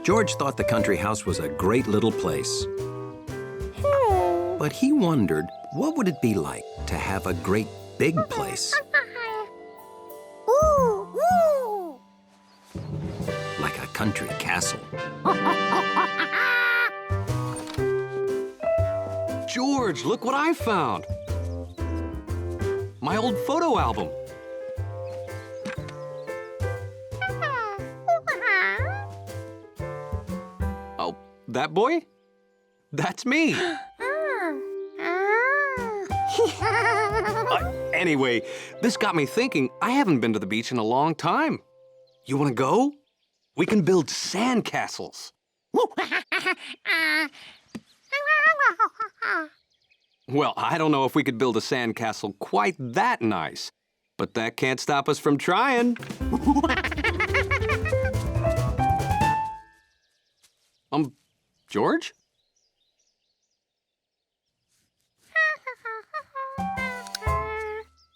George thought the country house was a great little place. But he wondered, what would it be like to have a great big place? Like a country castle. George, look what I found. My old photo album. Oh, that boy? That's me. Anyway, this got me thinking, I haven't been to the beach in a long time. You want to go? We can build sand castles. Well, I don't know if we could build a sand castle quite that nice, but that can't stop us from trying. George?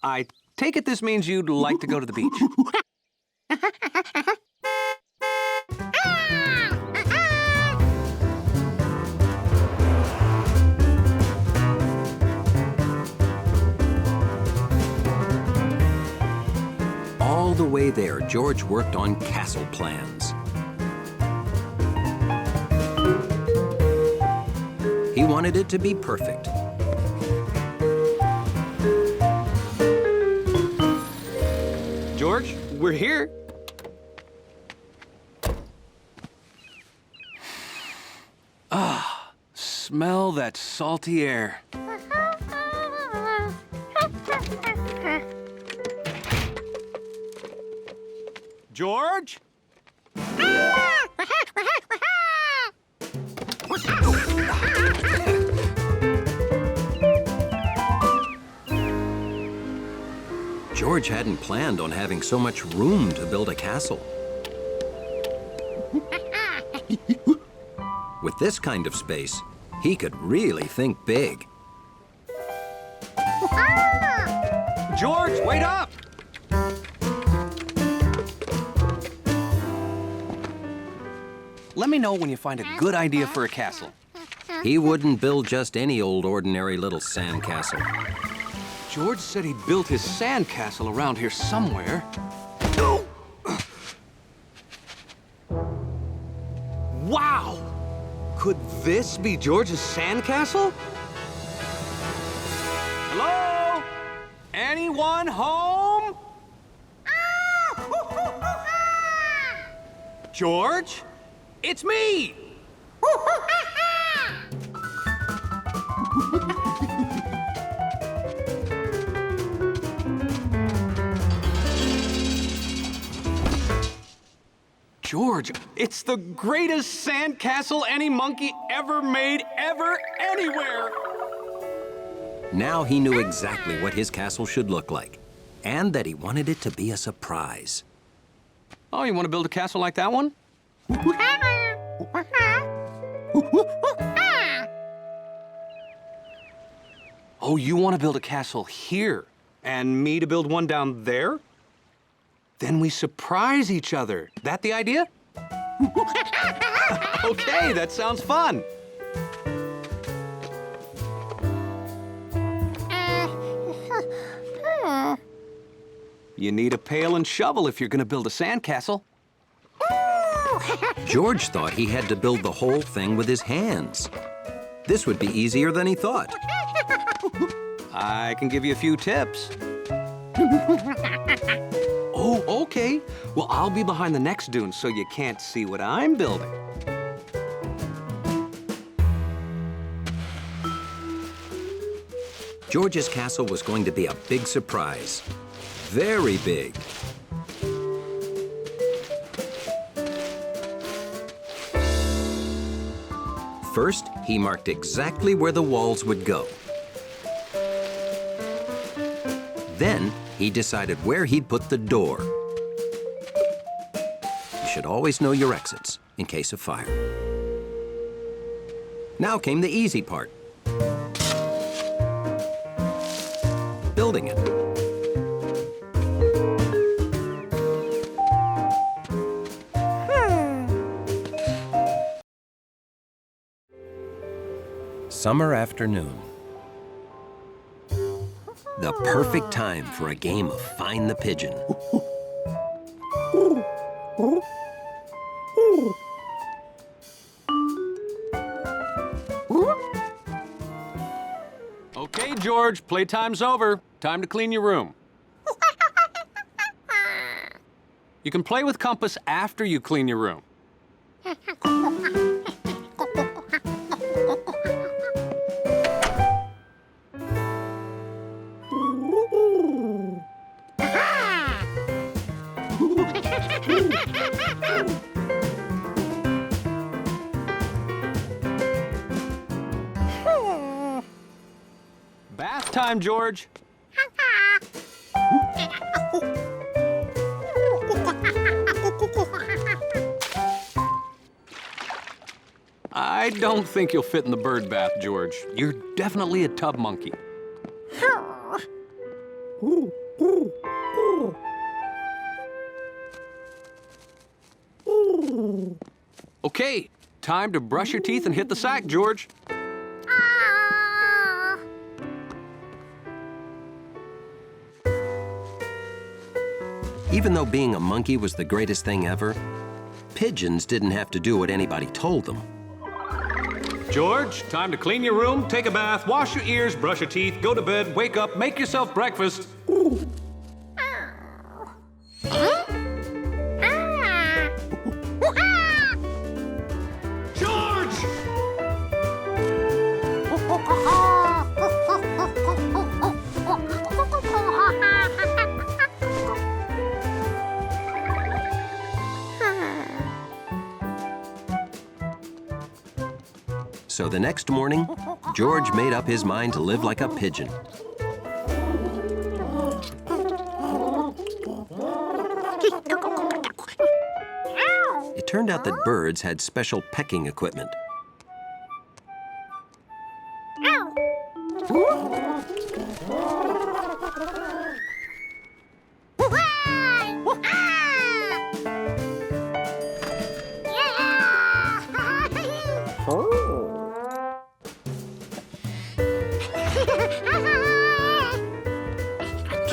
I take it this means you'd like to go to the beach. All the way there, George worked on castle plans. He wanted it to be perfect. George, we're here. Ah, smell that salty air. George? George hadn't planned on having so much room to build a castle. With this kind of space, he could really think big. George, wait up! Let me know when you find a good idea for a castle. He wouldn't build just any old ordinary little sand castle. George said he built his sand castle around here somewhere. Wow! Could this be George's sand castle? Hello? Anyone home? George? It's me! George, it's the greatest sand castle any monkey ever made, anywhere! Now he knew exactly what his castle should look like, and that he wanted it to be a surprise. Oh, you want to build a castle like that one? Oh, you want to build a castle here, and me to build one down there? Then we surprise each other. That the idea? Okay, that sounds fun. You need a pail and shovel if you're going to build a sandcastle. George thought he had to build the whole thing with his hands. This would be easier than he thought. I can give you a few tips. Oh, okay. Well, I'll be behind the next dune so you can't see what I'm building. George's castle was going to be a big surprise. Very big. First, he marked exactly where the walls would go. Then, he decided where he'd put the door. You should always know your exits in case of fire. Now came the easy part. Building it. summer afternoon. The perfect time for a game of Find the Pigeon. Okay, George, playtime's over. Time to clean your room. You can play with Compass after you clean your room. Bath time, George. I don't think you'll fit in the bird bath, George. You're definitely a tub monkey. Okay, time to brush your teeth and hit the sack, George. Even though being a monkey was the greatest thing ever, pigeons didn't have to do what anybody told them. George, time to clean your room, take a bath, wash your ears, brush your teeth, go to bed, wake up, make yourself breakfast. George! So the next morning, George made up his mind to live like a pigeon. It turned out that birds had special pecking equipment.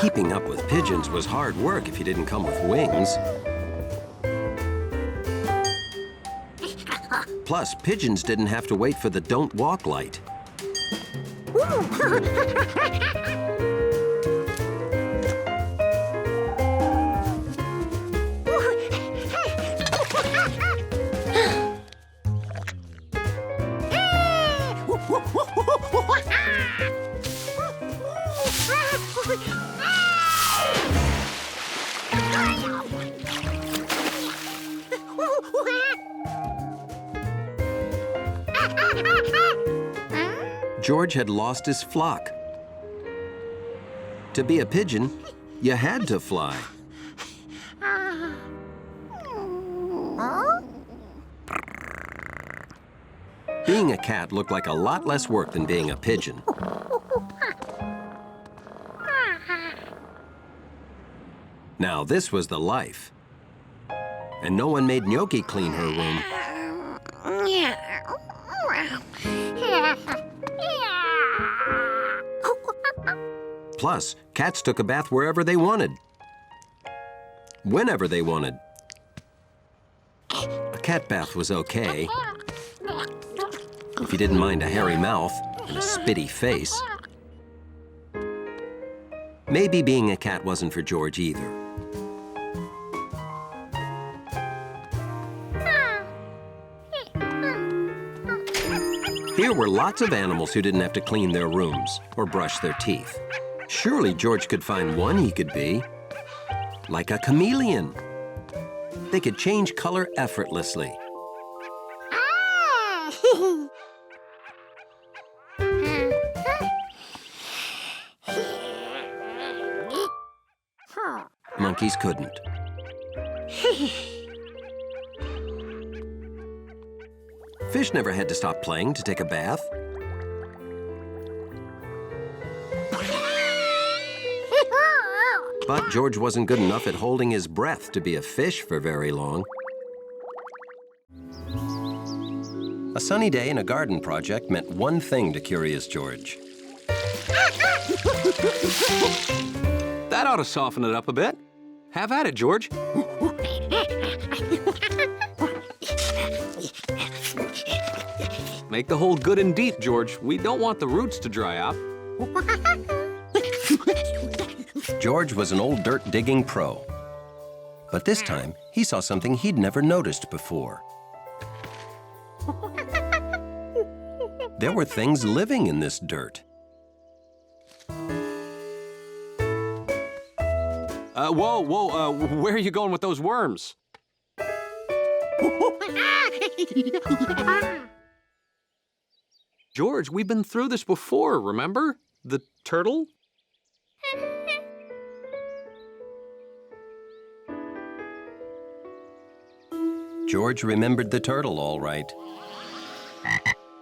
Keeping up with pigeons was hard work if you didn't come with wings. Plus, pigeons didn't have to wait for the don't walk light. George had lost his flock. To be a pigeon, you had to fly. Being a cat looked like a lot less work than being a pigeon. Now, this was the life. And no one made Gnocchi clean her room. Plus, cats took a bath wherever they wanted. Whenever they wanted. A cat bath was okay, if you didn't mind a hairy mouth and a spitty face. Maybe being a cat wasn't for George either. Here were lots of animals who didn't have to clean their rooms or brush their teeth. Surely George could find one he could be. Like a chameleon. They could change color effortlessly. Monkeys couldn't. Fish never had to stop playing to take a bath. But George wasn't good enough at holding his breath to be a fish for very long. A sunny day in a garden project meant one thing to Curious George. That ought to soften it up a bit. Have at it, George. Make the hole good and deep, George. We don't want the roots to dry out. George was an old dirt digging pro. But this time, he saw something he'd never noticed before. There were things living in this dirt. Whoa, where are you going with those worms? George, we've been through this before, remember? The turtle? George remembered the turtle all right.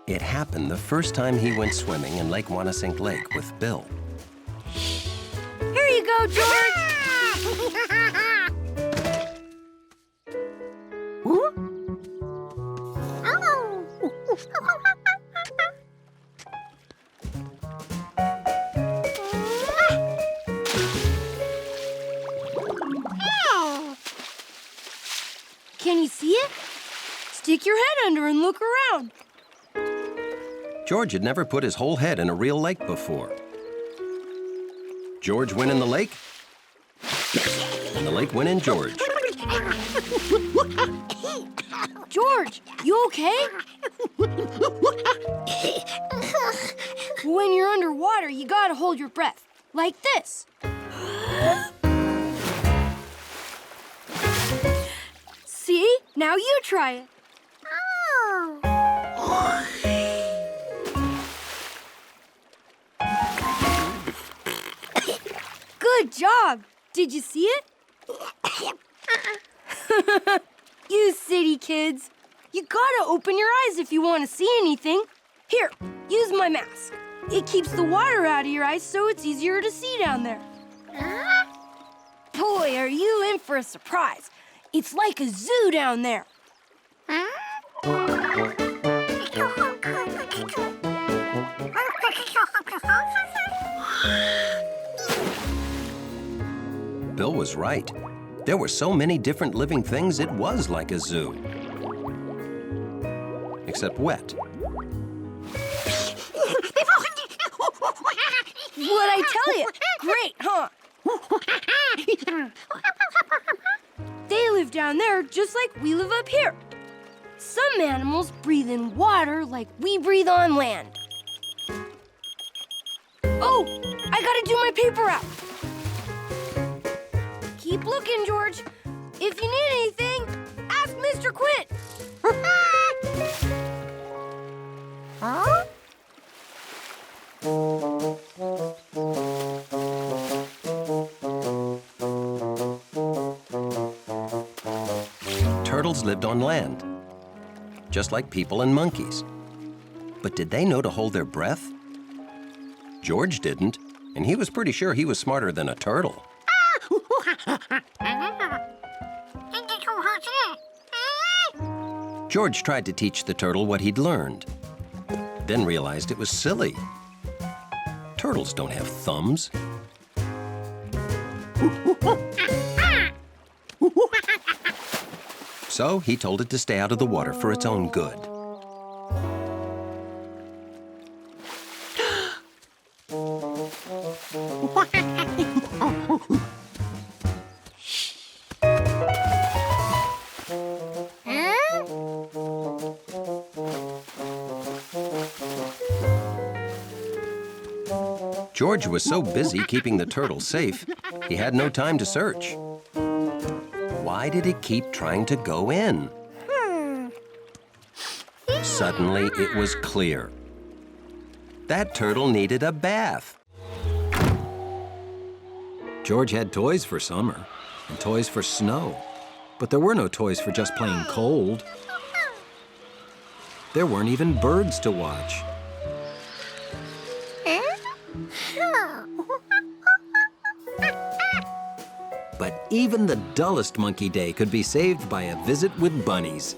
It happened the first time he went swimming in Lake Wanasink Lake with Bill. Here you go, George! Can you see it? Stick your head under and look around. George had never put his whole head in a real lake before. George went in the lake, and the lake went in George. George, you okay? When you're underwater, you gotta hold your breath, like this. See? Now you try it. Good job. Did you see it? You city kids. You gotta open your eyes if you want to see anything. Here, use my mask. It keeps the water out of your eyes so it's easier to see down there. Boy, are you in for a surprise. It's like a zoo down there. Bill was right. There were so many different living things, it was like a zoo. Except wet. What'd I tell you? Great, huh? They live down there just like we live up here. Some animals breathe in water like we breathe on land. Oh, I gotta do my paper route. Keep looking, George. If you need anything, ask Mr. Quint. Huh? Turtles lived on land, just like people and monkeys. But did they know to hold their breath? George didn't, and he was pretty sure he was smarter than a turtle. George tried to teach the turtle what he'd learned, then realized it was silly. Turtles don't have thumbs. So he told it to stay out of the water for its own good. George was so busy keeping the turtle safe, he had no time to search. Why did it keep trying to go in? Suddenly, it was clear. That turtle needed a bath. George had toys for summer and toys for snow, but there were no toys for just plain cold. There weren't even birds to watch. But even the dullest monkey day could be saved by a visit with bunnies.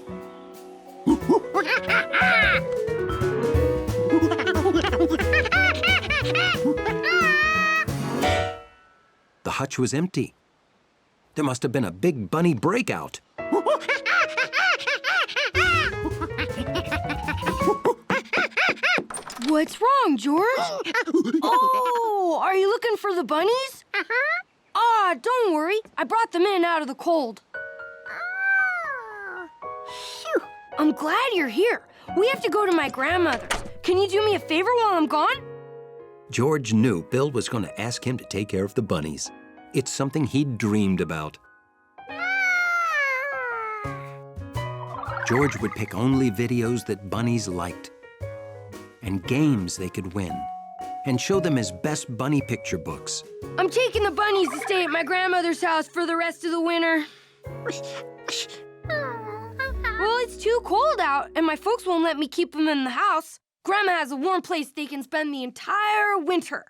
hutch was empty. There must have been a big bunny breakout. What's wrong, George? Oh, are you looking for the bunnies? Ah, don't worry. I brought them in out of the cold. Phew. I'm glad you're here. We have to go to my grandmother's. Can you do me a favor while I'm gone? George knew Bill was going to ask him to take care of the bunnies. It's something he'd dreamed about. George would pick only videos that bunnies liked, and games they could win, and show them his best bunny picture books. I'm taking the bunnies to stay at my grandmother's house for the rest of the winter. Well, it's too cold out, and my folks won't let me keep them in the house. Grandma has a warm place they can spend the entire winter.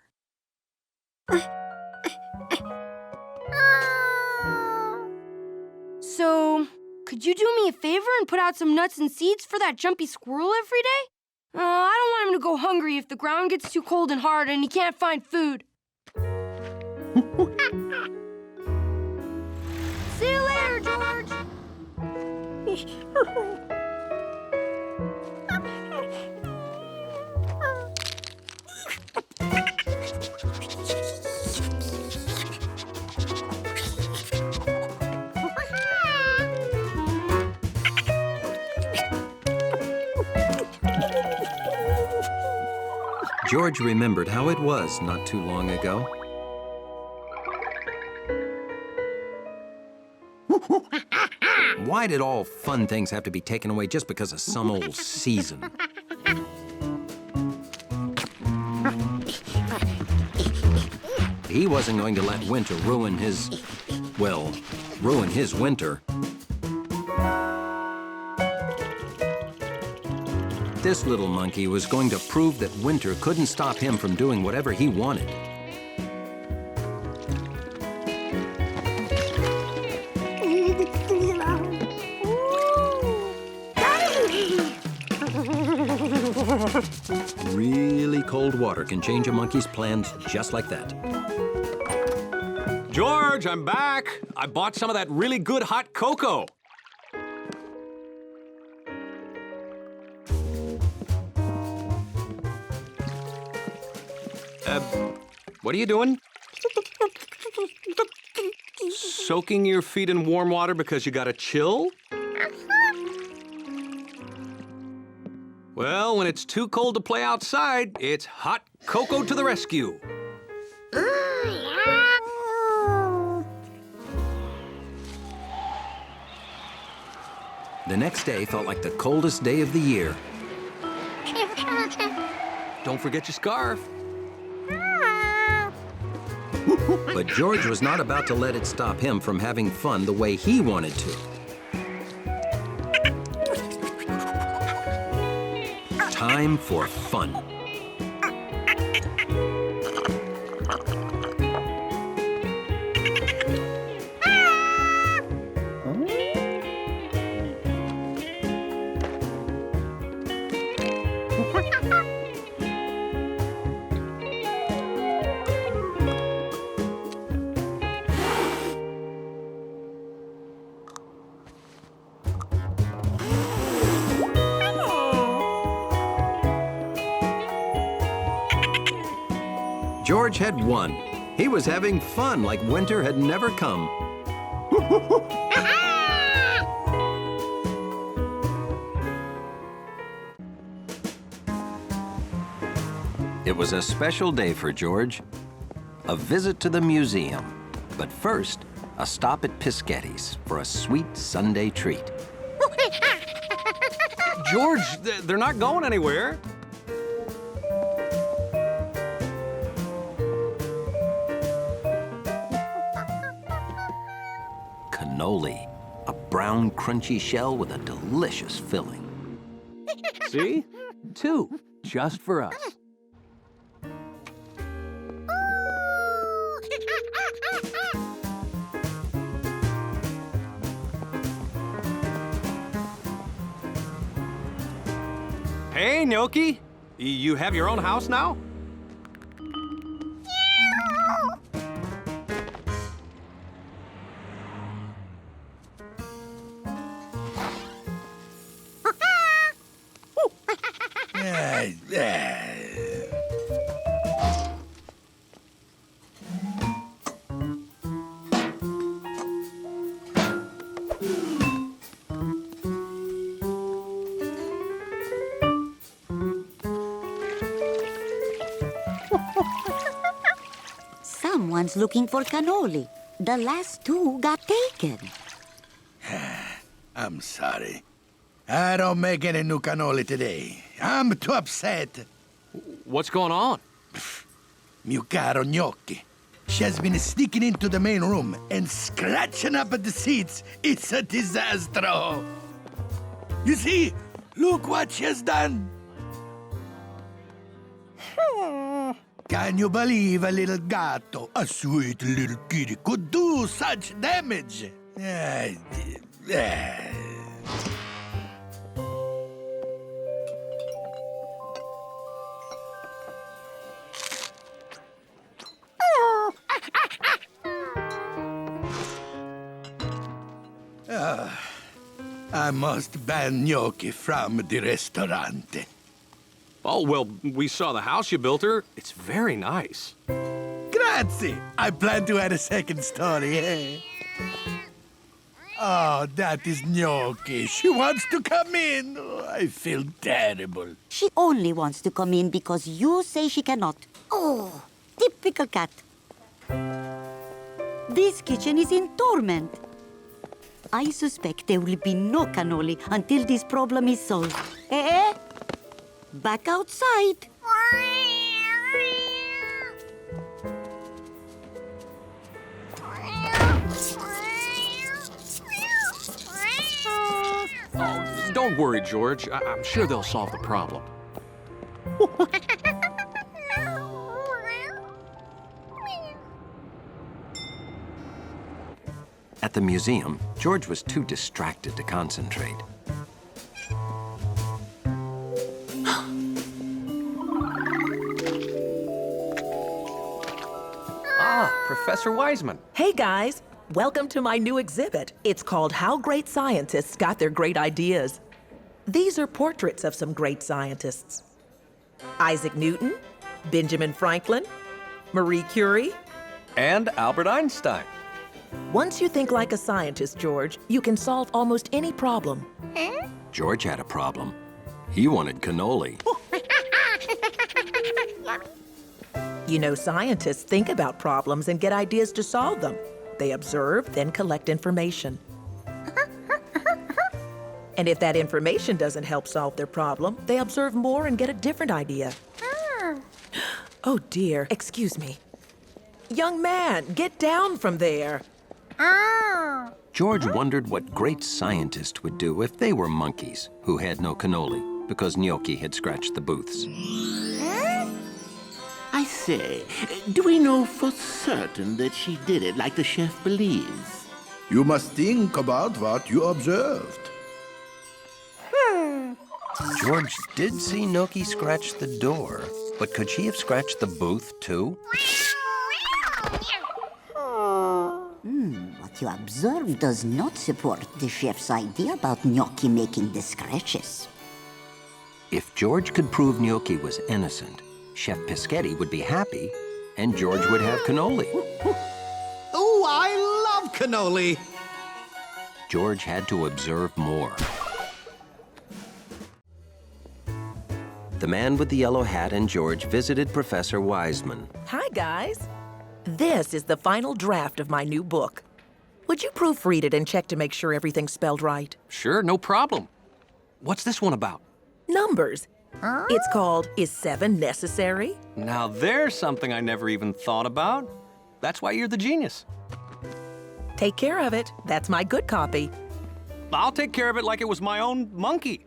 So, could you do me a favor and put out some nuts and seeds for that jumpy squirrel every day? I don't want him to go hungry if the ground gets too cold and hard and he can't find food. See you later, George. George remembered how it was not too long ago. Why did all fun things have to be taken away just because of some old season? He wasn't going to let winter ruin his winter. This little monkey was going to prove that winter couldn't stop him from doing whatever he wanted. Really cold water can change a monkey's plans just like that. George, I'm back. I bought some of that really good hot cocoa. What are you doing? Soaking your feet in warm water because you got a chill? Well, when it's too cold to play outside, it's hot cocoa to the rescue. The next day felt like the coldest day of the year. Don't forget your scarf. But George was not about to let it stop him from having fun the way he wanted to. Time for fun. George had won. He was having fun like winter had never come. It was a special day for George. A visit to the museum. But first, a stop at Piscatty's for a sweet Sunday treat. George, they're not going anywhere. Cannoli, a brown, crunchy shell with a delicious filling. See? 2, just for us. Hey, Gnocchi. You have your own house now? Someone's looking for cannoli. The last two got taken. I'm sorry. I don't make any new cannoli today. I'm too upset. What's going on? Mio caro gnocchi. She has been sneaking into the main room and scratching up at the seats. It's a disaster. You see? Look what she has done. Can you believe a little gatto, a sweet little kitty, could do such damage? I must ban gnocchi from the restaurant. Oh, well, we saw the house you built her. It's very nice. Grazie. I plan to add a second story, eh? Oh, that is gnocchi. She wants to come in. Oh, I feel terrible. She only wants to come in because you say she cannot. Oh, typical cat. This kitchen is in torment. I suspect there will be no cannoli until this problem is solved. Eh? Back outside. Oh, don't worry, George. I'm sure they'll solve the problem. At the museum, George was too distracted to concentrate. Professor Wiseman. Hey guys, welcome to my new exhibit. It's called How Great Scientists Got Their Great Ideas. These are portraits of some great scientists. Isaac Newton, Benjamin Franklin, Marie Curie, And Albert Einstein. Once you think like a scientist, George, you can solve almost any problem. George had a problem. He wanted cannoli. You know, scientists think about problems and get ideas to solve them. They observe, then collect information. And if that information doesn't help solve their problem, they observe more and get a different idea. Oh dear, excuse me. Young man, get down from there. George wondered what great scientists would do if they were monkeys who had no cannoli because Gnocchi had scratched the booths. I say, do we know for certain that she did it like the chef believes? You must think about what you observed. George did see Gnocchi scratch the door, but could she have scratched the booth too? What you observe does not support the chef's idea about Gnocchi making the scratches. If George could prove Gnocchi was innocent, Chef Pischetti would be happy, and George would have cannoli. Oh, I love cannoli! George had to observe more. The man with the yellow hat and George visited Professor Wiseman. Hi, guys. This is the final draft of my new book. Would you proofread it and check to make sure everything's spelled right? Sure, no problem. What's this one about? Numbers. It's called Is 7 Necessary? Now there's something I never even thought about. That's why you're the genius. Take care of it. That's my good copy. I'll take care of it like it was my own monkey.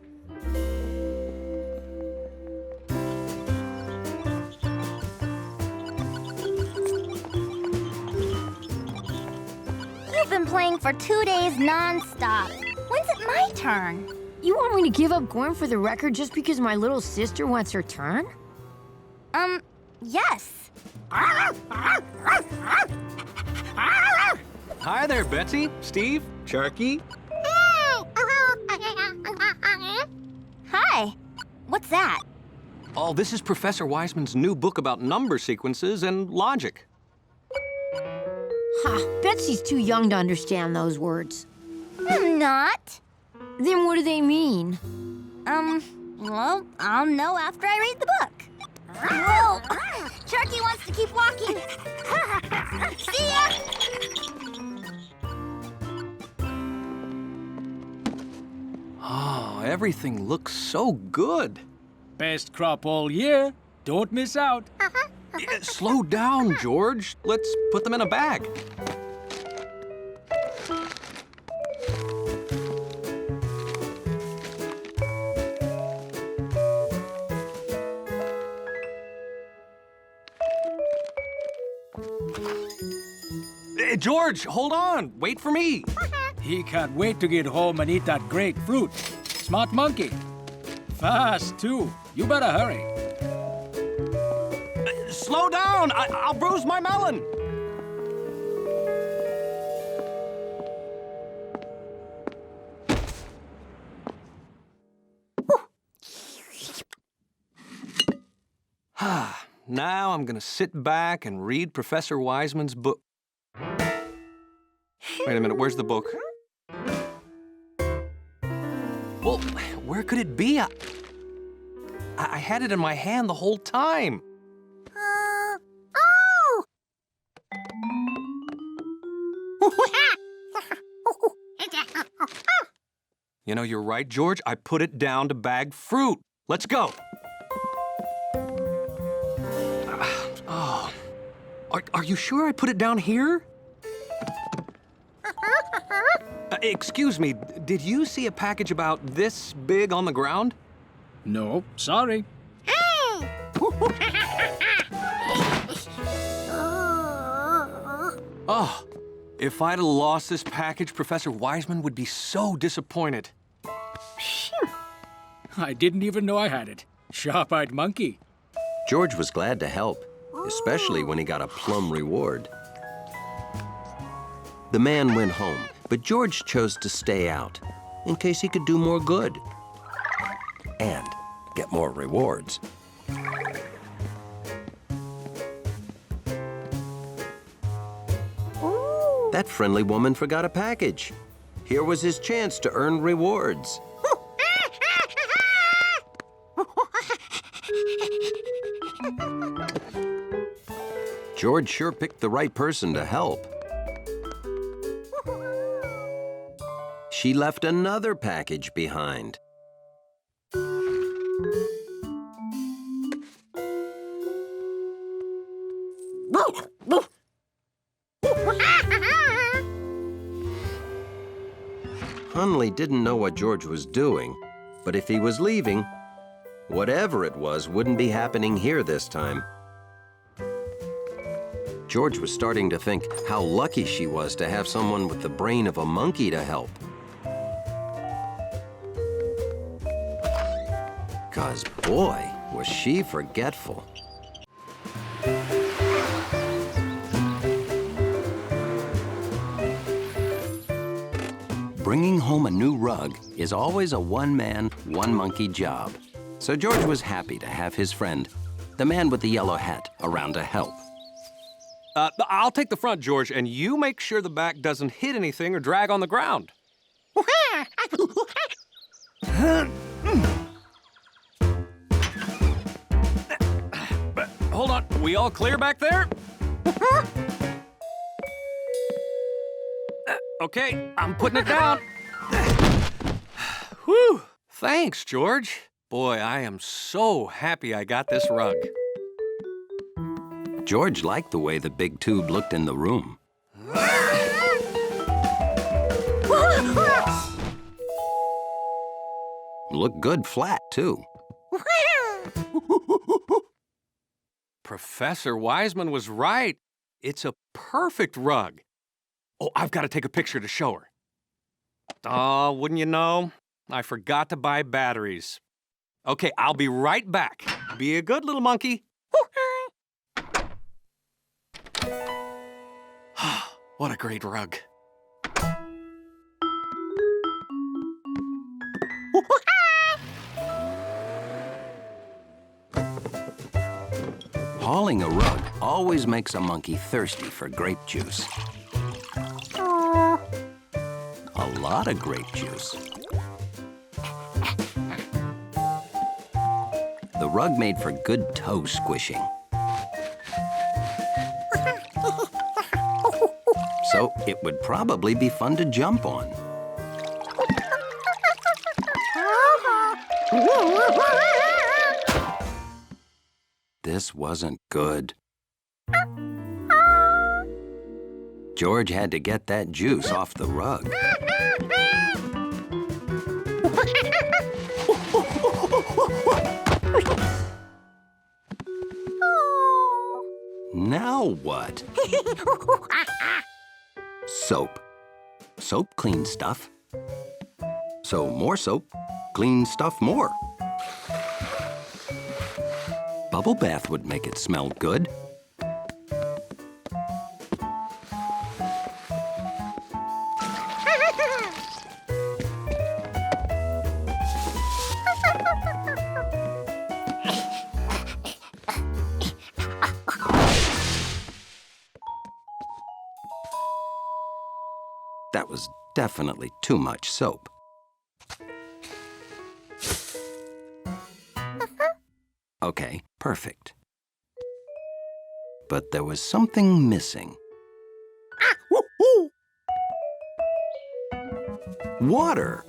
You've been playing for 2 days non-stop. When's it my turn? You want me to give up going for the record just because my little sister wants her turn? Yes. Hi there, Betsy, Steve, Sharky. Hi. What's that? Oh, this is Professor Wiseman's new book about number sequences and logic. Ha, Betsy's too young to understand those words. I'm not. Then what do they mean? Well, I'll know after I read the book. Whoa! Sharky wants to keep walking. Everything looks so good. Best crop all year. Don't miss out. Slow down, George. Let's put them in a bag. George, hold on. Wait for me. He can't wait to get home and eat that great fruit. Smart monkey. Fast, too. You better hurry. Slow down. I'll bruise my melon. Now I'm gonna sit back and read Professor Wiseman's book. Wait a minute, where's the book? Well, where could it be? I had it in my hand the whole time. Oh! You know, you're right, George. I put it down to bag fruit. Let's go. Oh. Are you sure I put it down here? Excuse me, did you see a package about this big on the ground? No, sorry. Oh, if I'd have lost this package, Professor Wiseman would be so disappointed. I didn't even know I had it. Sharp-eyed monkey. George was glad to help, especially when he got a plum reward. The man went home, but George chose to stay out in case he could do more good and get more rewards. That friendly woman forgot a package. Here was his chance to earn rewards. George sure picked the right person to help. She left another package behind. Hunley didn't know what George was doing, but if he was leaving, whatever it was wouldn't be happening here this time. George was starting to think how lucky she was to have someone with the brain of a monkey to help. 'Cause boy, was she forgetful. Bringing home a new rug is always a one-man, one-monkey job. So George was happy to have his friend, the man with the yellow hat, around to help. I'll take the front, George, and you make sure the back doesn't hit anything or drag on the ground. Hold on, we all clear back there? Okay, I'm putting it down. Whew, thanks, George. Boy, I am so happy I got this rug. George liked the way the big tube looked in the room. Looked good flat, too. Professor Wiseman was right. It's a perfect rug. Oh, I've got to take a picture to show her. Oh, wouldn't you know? I forgot to buy batteries. Okay, I'll be right back. Be a good little monkey. What a great rug. Hauling a rug always makes a monkey thirsty for grape juice. A lot of grape juice. The rug made for good toe squishing. So it would probably be fun to jump on. This wasn't good. George had to get that juice off the rug. Now what? Soap. Soap cleans stuff. So more soap cleans stuff more. Bubble bath would make it smell good. That was definitely too much soap. Okay, perfect. But there was something missing. Water!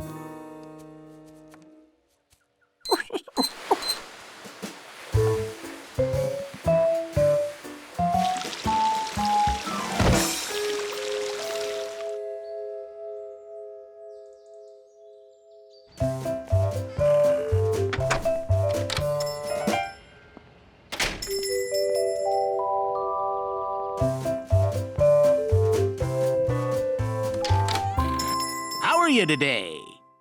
How are you today?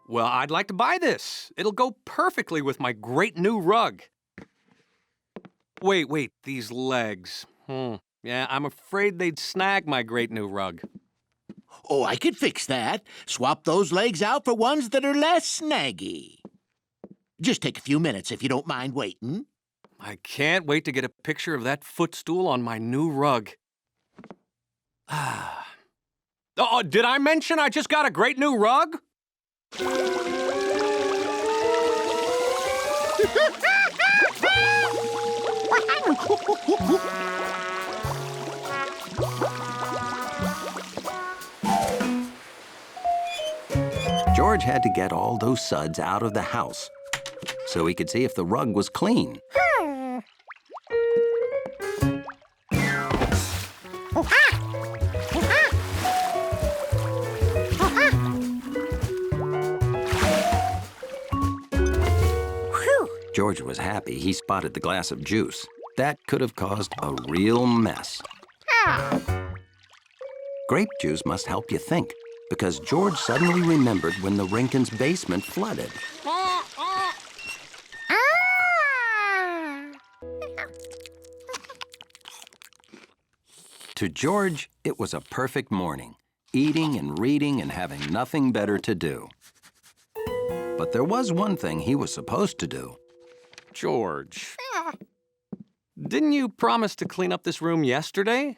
Well, I'd like to buy this. It'll go perfectly with my great new rug. Wait, these legs. Yeah, I'm afraid they'd snag my great new rug. Oh, I could fix that. Swap those legs out for ones that are less snaggy. Just take a few minutes if you don't mind waiting. I can't wait to get a picture of that footstool on my new rug. Oh, did I mention I just got a great new rug? George had to get all those suds out of the house so he could see if the rug was clean. George was happy he spotted the glass of juice. That could have caused a real mess. Grape juice must help you think, because George suddenly remembered when the Rinkins' basement flooded. To George, it was a perfect morning, eating and reading and having nothing better to do. But there was one thing he was supposed to do. George, didn't you promise to clean up this room yesterday?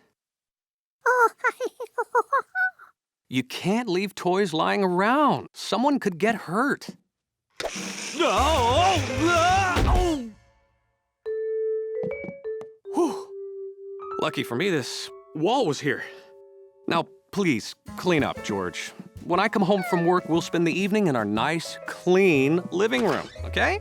You can't leave toys lying around. Someone could get hurt. Lucky for me, this wall was here. Now, please, clean up, George. When I come home from work, we'll spend the evening in our nice, clean living room, okay?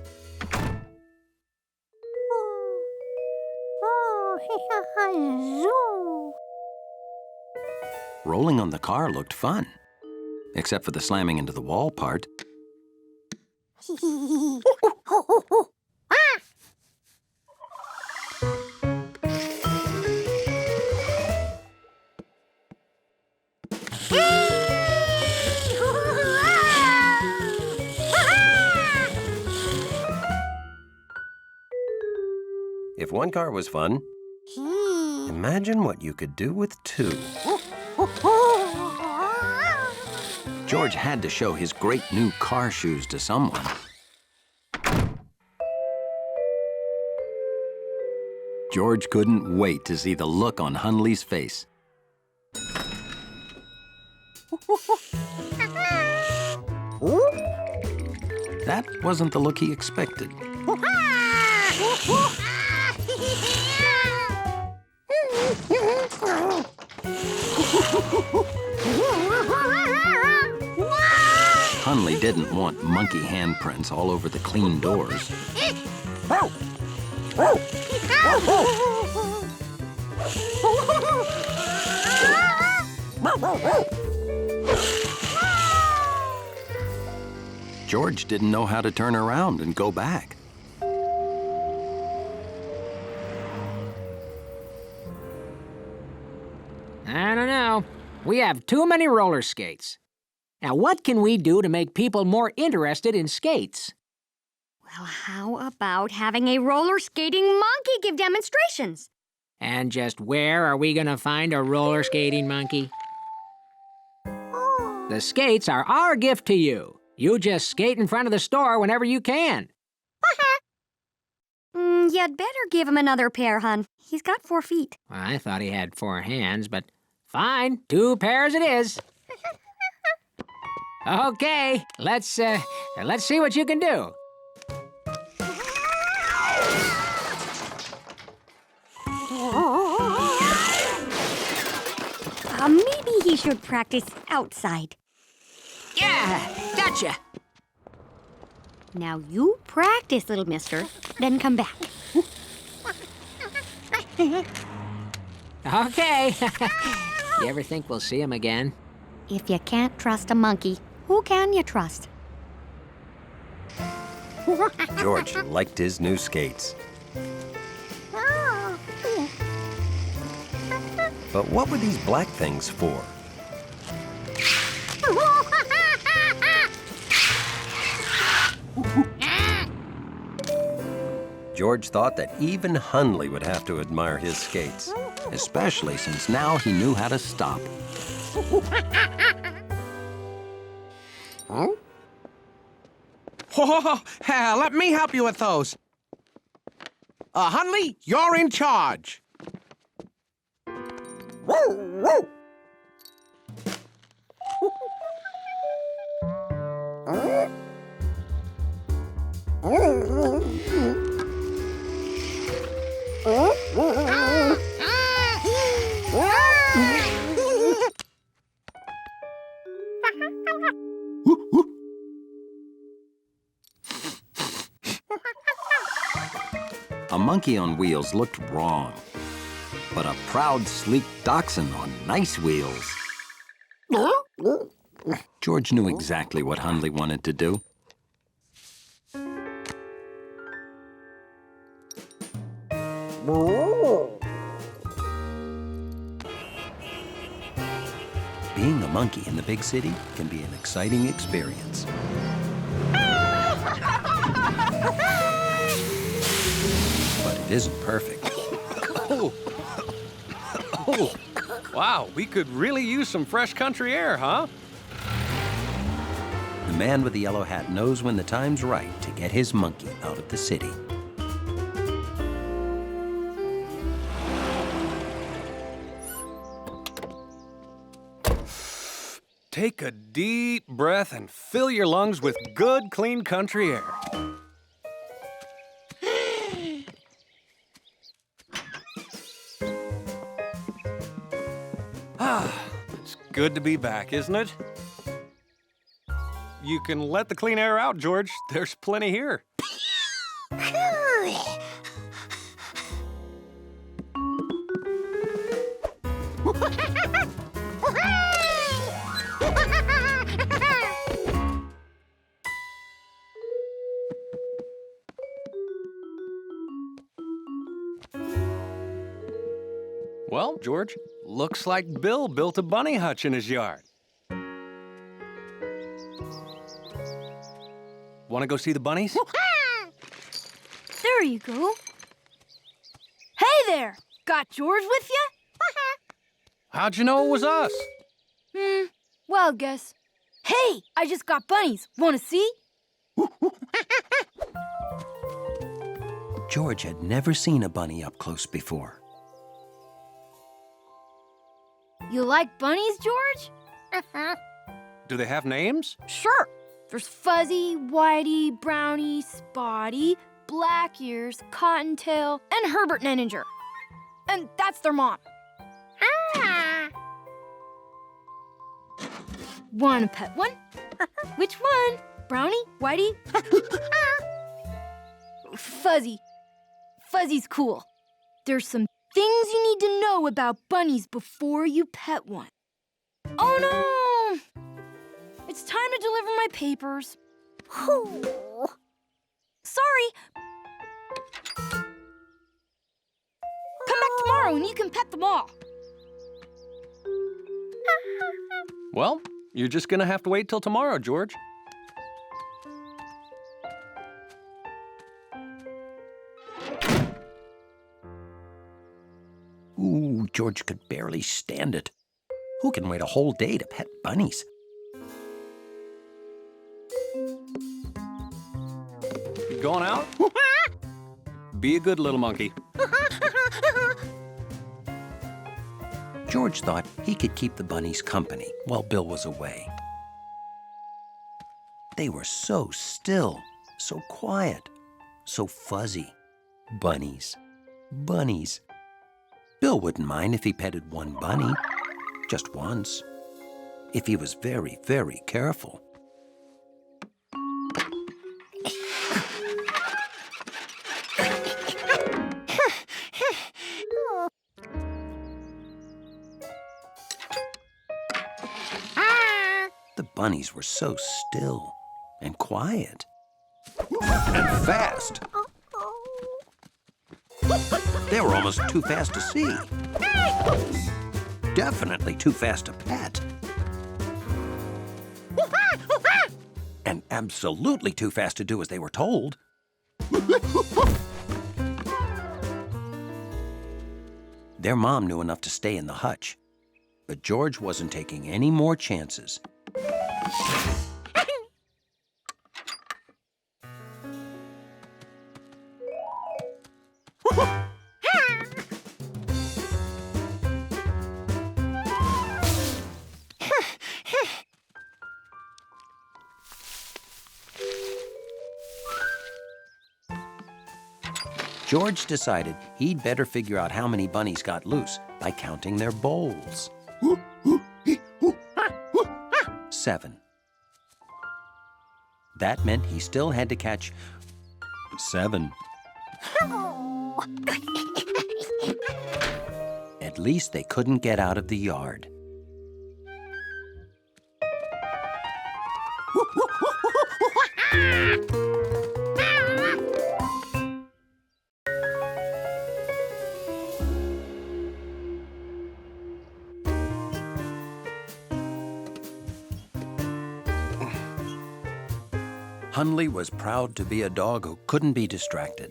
Rolling on the car looked fun, except for the slamming into the wall part. If one car was fun, imagine what you could do with two. George had to show his great new car shoes to someone. George couldn't wait to see the look on Hunley's face. That wasn't the look he expected. Hunley didn't want monkey handprints all over the clean doors. George didn't know how to turn around and go back. I don't know. We have too many roller skates. Now, what can we do to make people more interested in skates? Well, how about having a roller skating monkey give demonstrations? And just where are we gonna find a roller skating monkey? The skates are our gift to you. You just skate in front of the store whenever you can. You'd better give him another pair, hon. He's got 4 feet. Well, I thought he had 4 hands, but fine, 2 pairs it is. Okay, let's see what you can do. Maybe he should practice outside. Yeah, gotcha. Now you practice, little mister, then come back. Okay. You ever think we'll see him again? If you can't trust a monkey, who can you trust? George liked his new skates. But what were these black things for? George thought that even Hundley would have to admire his skates, especially since now he knew how to stop. Oh, let me help you with those. Hundley, you're in charge. A monkey on wheels looked wrong, but a proud, sleek dachshund on nice wheels. George knew exactly what Hundley wanted to do. Being a monkey in the big city can be an exciting experience. But it isn't perfect. Oh, wow, we could really use some fresh country air, huh? The man with the yellow hat knows when the time's right to get his monkey out of the city. Take a deep breath and fill your lungs with good, clean country air. It's good to be back, isn't it? You can let the clean air out, George. There's plenty here. Well, George, looks like Bill built a bunny hutch in his yard. Want to go see the bunnies? There you go. Hey there! Got George with you? How'd you know it was us? Well, guess. Hey, I just got bunnies. Want to see? George had never seen a bunny up close before. You like bunnies, George? Do they have names? Sure. There's Fuzzy, Whitey, Brownie, Spotty, Black Ears, Cottontail, and Herbert Nenninger. And that's their mom. Want to pet one? Which one? Brownie? Whitey? Fuzzy. Fuzzy's cool. There's some things you need to know about bunnies before you pet one. Oh no! It's time to deliver my papers. Sorry. Come back tomorrow and you can pet them all. Well, you're just gonna have to wait till tomorrow, George. Ooh, George could barely stand it. Who can wait a whole day to pet bunnies? You going out? Be a good little monkey. George thought he could keep the bunnies company while Bill was away. They were so still, so quiet, so fuzzy. Bunnies, bunnies. Bill wouldn't mind if he petted one bunny, just once, if he was very, very careful. The bunnies were so still and quiet and fast. They were almost too fast to see. Definitely too fast to pet. And absolutely too fast to do as they were told. Their mom knew enough to stay in the hutch, but George wasn't taking any more chances. George decided he'd better figure out how many bunnies got loose by counting their bowls. 7. That meant he still had to catch 7. At least they couldn't get out of the yard. Hundley was proud to be a dog who couldn't be distracted.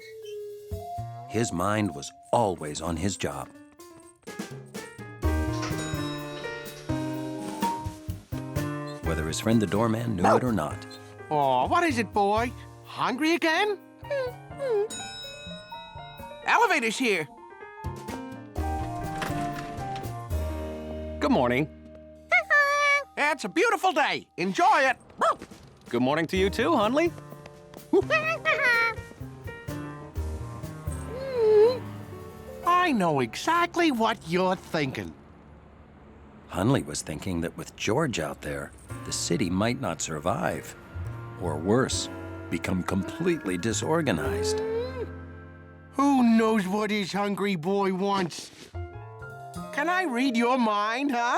His mind was always on his job. Whether his friend the doorman knew it or not. Oh, what is it, boy? Hungry again? Elevator's here. Good morning. It's a beautiful day. Enjoy it. Good morning to you too, Hundley. I know exactly what you're thinking. Hundley was thinking that with George out there, the city might not survive. Or worse, become completely disorganized. Who knows what his hungry boy wants? Can I read your mind, huh?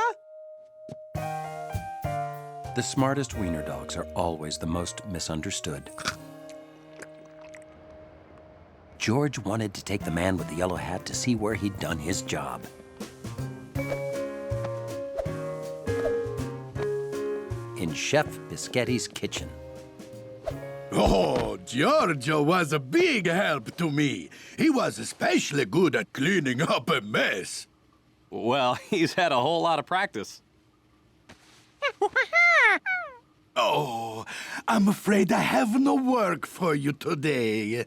The smartest wiener dogs are always the most misunderstood. George wanted to take the man with the yellow hat to see where he'd done his job. In Chef Biscetti's kitchen. Oh, Giorgio was a big help to me. He was especially good at cleaning up a mess. Well, he's had a whole lot of practice. Oh, I'm afraid I have no work for you today.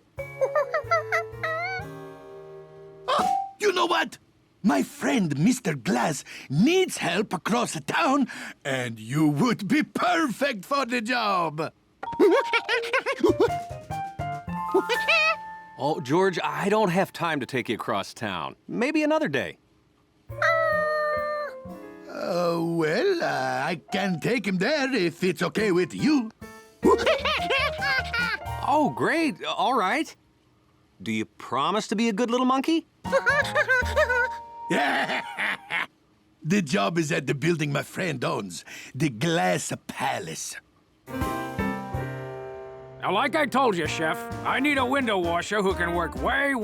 Oh, you know what? My friend Mr. Glass needs help across the town, and you would be perfect for the job. Oh, George, I don't have time to take you across town. Maybe another day. I can take him there if it's okay with you. Oh, great. All right. Do you promise to be a good little monkey? The job is at the building my friend owns, the Glass Palace. Now, like I told you, Chef, I need a window washer who can work way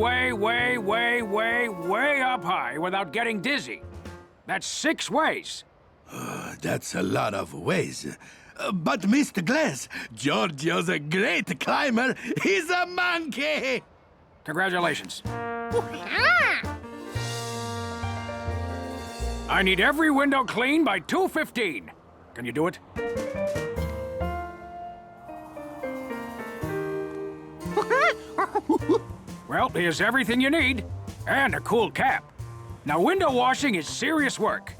up high without getting dizzy. That's 6 ways. That's a lot of ways. But Mr. Glass, Giorgio's a great climber. He's a monkey! Congratulations. I need every window clean by 2:15. Can you do it? Well, here's everything you need. And a cool cap. Now, window washing is serious work.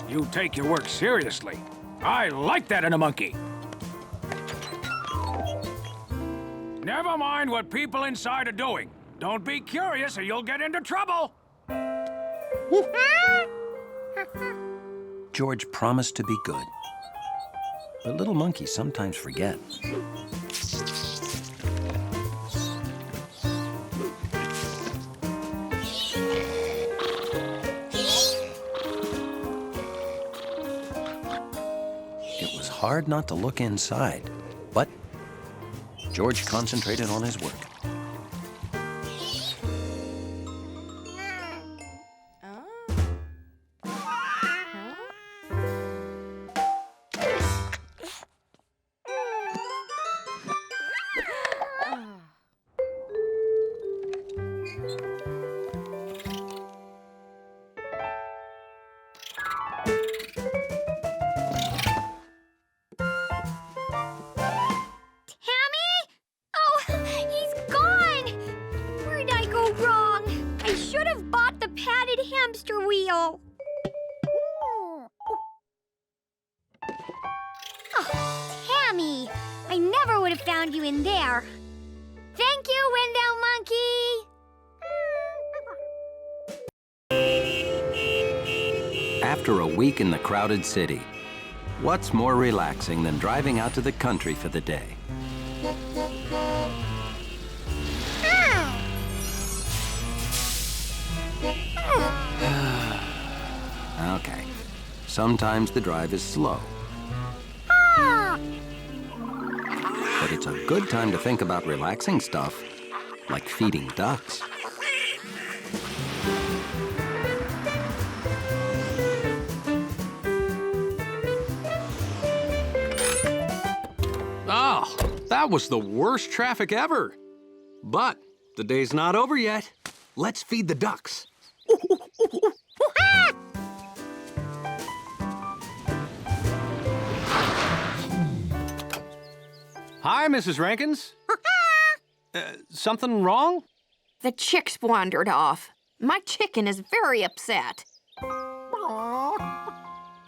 You take your work seriously. I like that in a monkey. Never mind what people inside are doing. Don't be curious or you'll get into trouble. George promised to be good. But little monkeys sometimes forget. It was hard not to look inside, but George concentrated on his work. Hamster wheel. Oh, Tammy, I never would have found you in there. Thank you, window monkey. After a week in the crowded city, what's more relaxing than driving out to the country for the day? Okay. Sometimes the drive is slow. But it's a good time to think about relaxing stuff, like feeding ducks. Oh, that was the worst traffic ever. But the day's not over yet. Let's feed the ducks. Hi, Mrs. Rankins. Something wrong? The chicks wandered off. My chicken is very upset.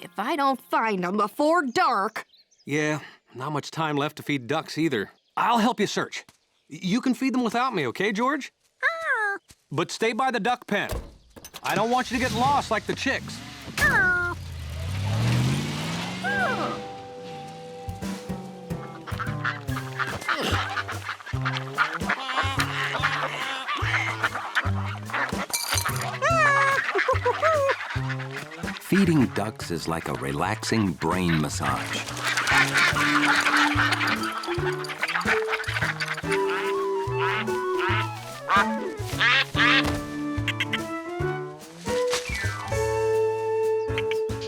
If I don't find them before dark... Yeah, not much time left to feed ducks either. I'll help you search. You can feed them without me, okay, George? But stay by the duck pen. I don't want you to get lost like the chicks. Feeding ducks is like a relaxing brain massage.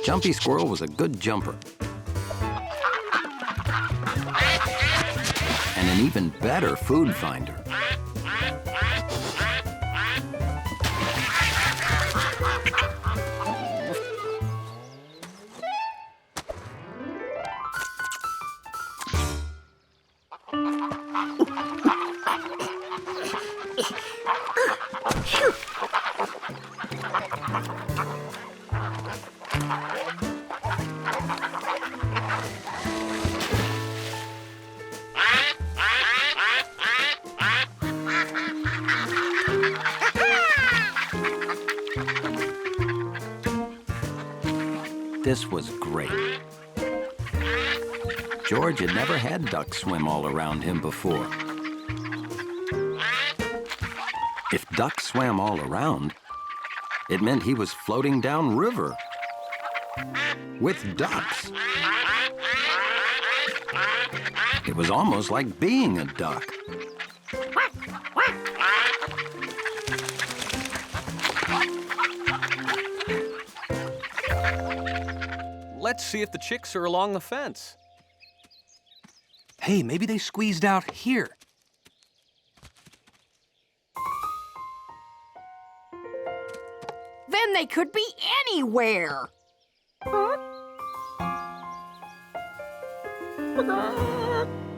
Jumpy Squirrel was a good jumper. And an even better food finder. This was great. George had never had ducks swim all around him before. ducks swam all around, it meant he was floating downriver with ducks. It was almost like being a duck. Let's see if the chicks are along the fence. Hey, maybe they squeezed out here. Then they could be anywhere.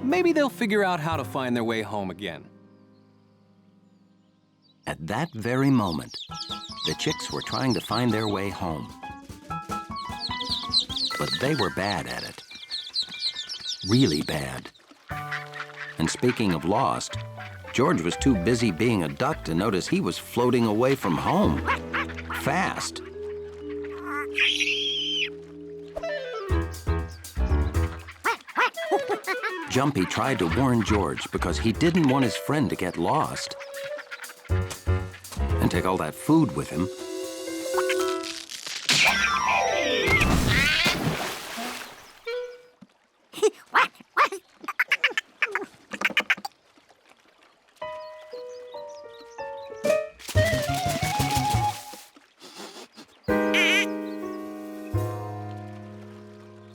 Maybe they'll figure out how to find their way home again. At that very moment, the chicks were trying to find their way home. But they were bad at it. Really bad. And speaking of lost, George was too busy being a duck to notice he was floating away from home. Fast. Jumpy tried to warn George because he didn't want his friend to get lost and take all that food with him.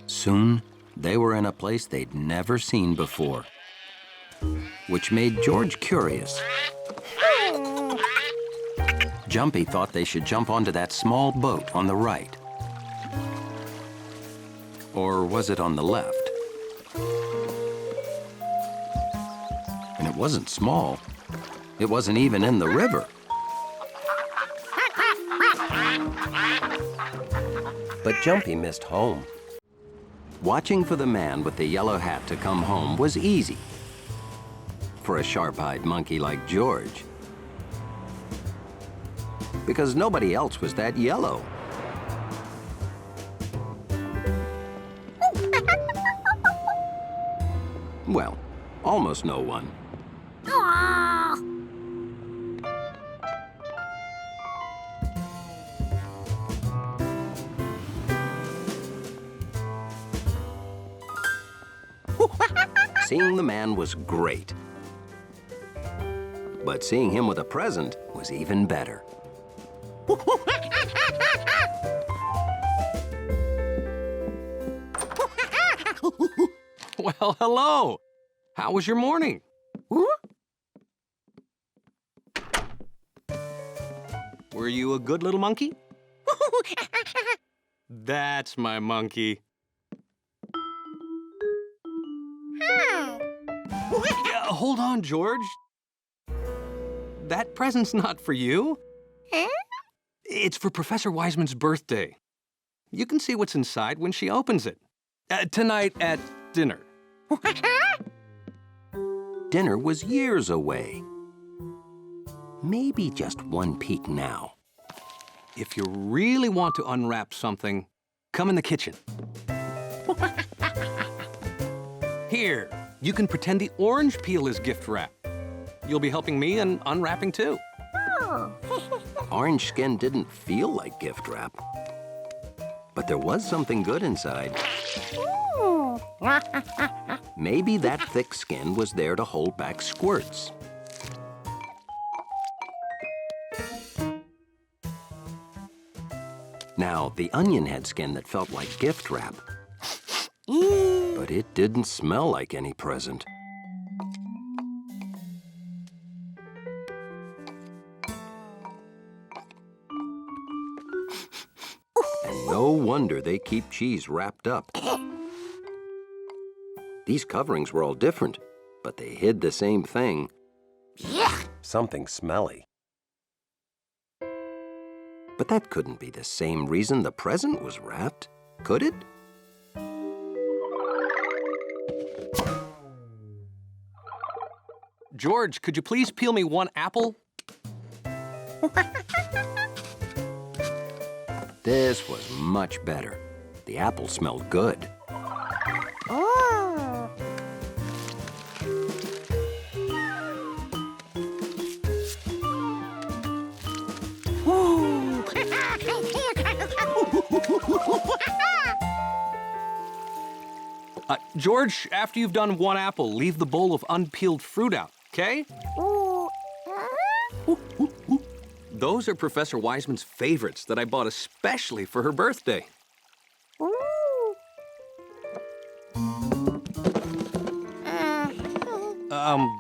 Soon, they were in a place they'd never seen before, which made George curious. Jumpy thought they should jump onto that small boat on the right. Or was it on the left? And it wasn't small. It wasn't even in the river. But Jumpy missed home. Watching for the man with the yellow hat to come home was easy for a sharp-eyed monkey like George, because nobody else was that yellow. Well, almost no one. Seeing the man was great, but seeing him with a present was even better. Well, hello. How was your morning? Were you a good little monkey? That's my monkey. Yeah, hold on, George. That present's not for you. It's for Professor Wiseman's birthday. You can see what's inside when she opens it. Tonight at dinner. Dinner was years away. Maybe just one peek now. If you really want to unwrap something, come in the kitchen. Here, you can pretend the orange peel is gift wrap. You'll be helping me in unwrapping too. Orange skin didn't feel like gift wrap, but there was something good inside. Maybe that thick skin was there to hold back squirts. Now, the onion had skin that felt like gift wrap, but it didn't smell like any present. And no wonder they keep cheese wrapped up. These coverings were all different, but they hid the same thing. Something smelly. But that couldn't be the same reason the present was wrapped, could it? George, could you please peel me one apple? This was much better. The apple smelled good. George, after you've done one apple, leave the bowl of unpeeled fruit out, okay? Those are Professor Wiseman's favorites that I bought especially for her birthday.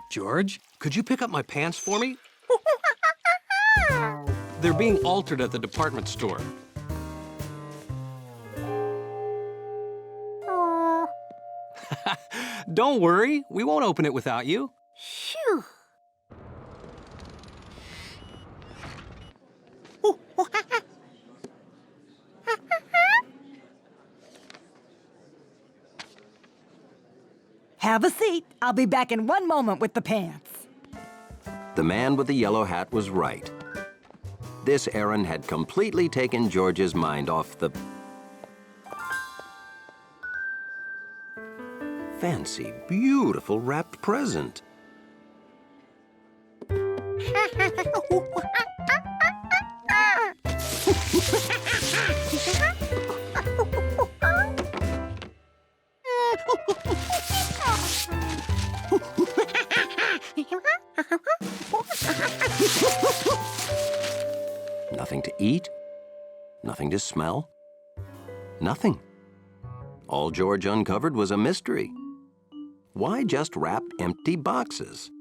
George, could you pick up my pants for me? They're being altered at the department store. Don't worry, we won't open it without you. Phew. Have a seat. I'll be back in one moment with the pants. The man with the yellow hat was right. This errand had completely taken George's mind off the fancy, beautiful wrapped present. Nothing to eat, nothing to smell, nothing. All George uncovered was a mystery. Why just wrap empty boxes?